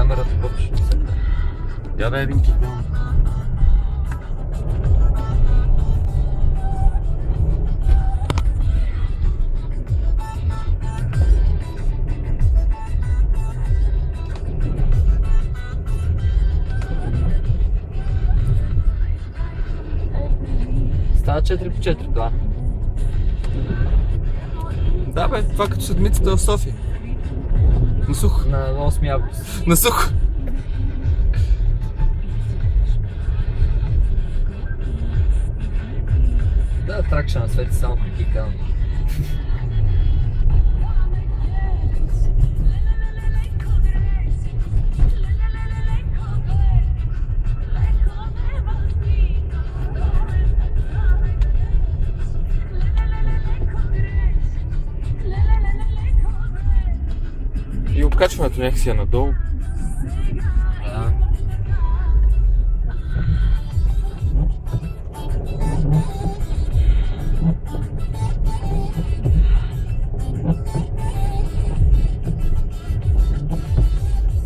камерата почва да се... Я да един кикнал. Става 4/4 това. Да бе, това като седмицата в София. На сухо. На 8 август. На сухо. Да, тракша на свети само при кикал. И обкачването някакси е надолу. Да.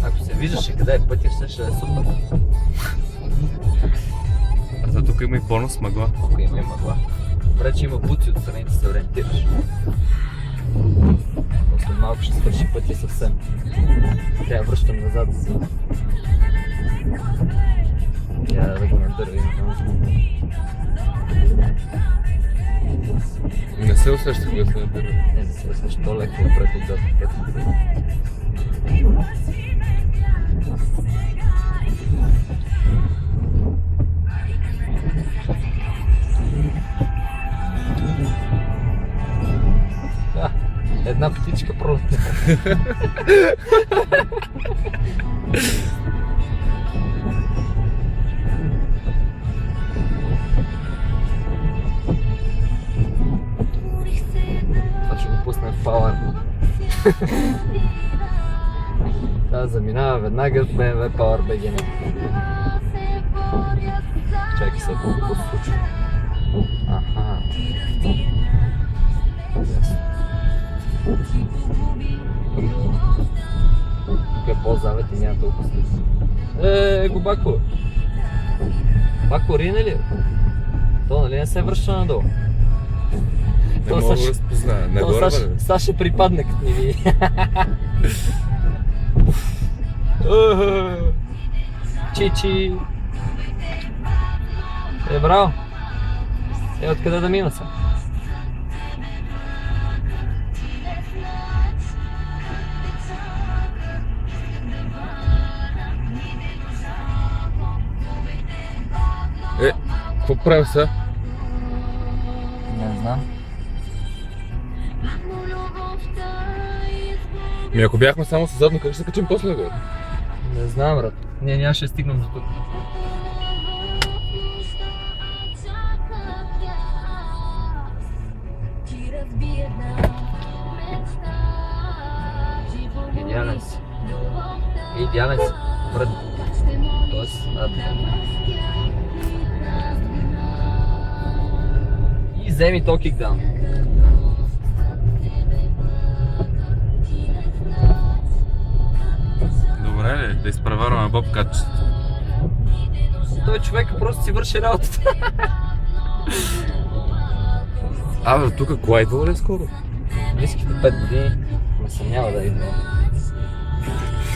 Ако се виждаше къде е пътя, ще е супер. А за тук има и бонус мъгла. Ако има и мъгла. Добре, че има буци отстрани да се ориентираш. След малко ще свърши пътя съвсем. Трябва да връщам назад. Трябва да го надървим. Не се усеща кога се надърва. Не се усеща, то леко напред отзад. Една птичка пролетна. Това ще го пуснем в Power. Да, заминава веднага в BMW Power BG. Чакай се, какво се случва. Аха. Тук е по-завет и няма толкова след. Губако! Бако, рине ли? То нали не се връща надолу? Не мога да разпозная. Нагоре бъде. Сега ще припадне като ни види. Чичи! Браво! Откъде да мина са? Какво правим сега? Не знам. Ако бяхме само с задно, как ще се качим после нагоре? Не знам, брат. Ние нямаше да стигнем до тук. Идеален си. Идеален си. Брат. Тоест, и вземи то кикдаун. Добре ли? Да изпреварваме Боб качеството. Той човек просто си върши работата. Бе, тук кола идва ли скоро? Близките 5 години ме съмнява да идва.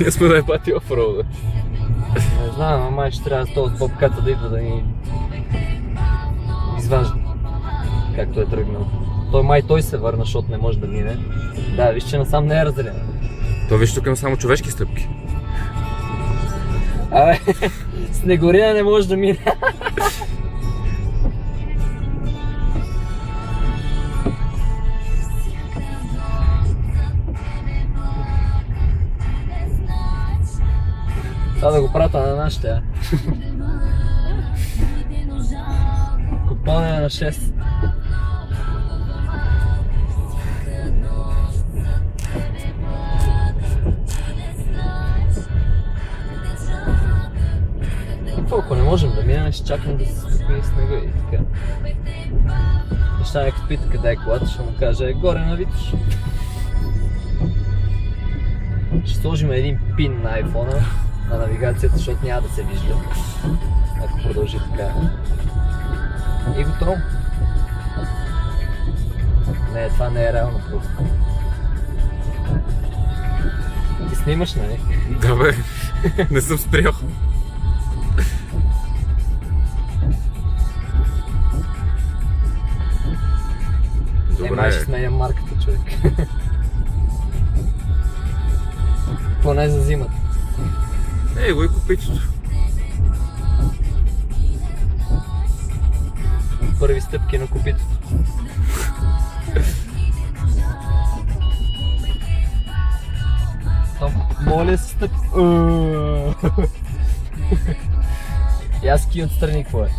Ние сме да е пати офроуда. Не знам, май ще трябва с този бобката да идва да ни изважда. Както е тръгнал. Той се върна, защото не може да мине. Да, виж, че насам не е разделена. То виж, тук има само човешки стъпки. Абе, Снегорина не може да мине. Това да го прата на нашите, Купоне на 6. Ако не можем да минем, ще чакам да се спокои снега и така. И ще някакъв пита къде е колата, ще му каже горе на Витош. Ще сложим един пин на айфона на навигацията, защото няма да се вижда, ако продължи така. И готово. Не, това не е реално просто. Ти снимаш, нали? Да бе, не съм спрял. Май ще сменям марката, човек. Поне за зимата. Ей, го и копичето. Първи стъпки на копитото. Там, моля се стъп... И аз ки отстрани, какво е?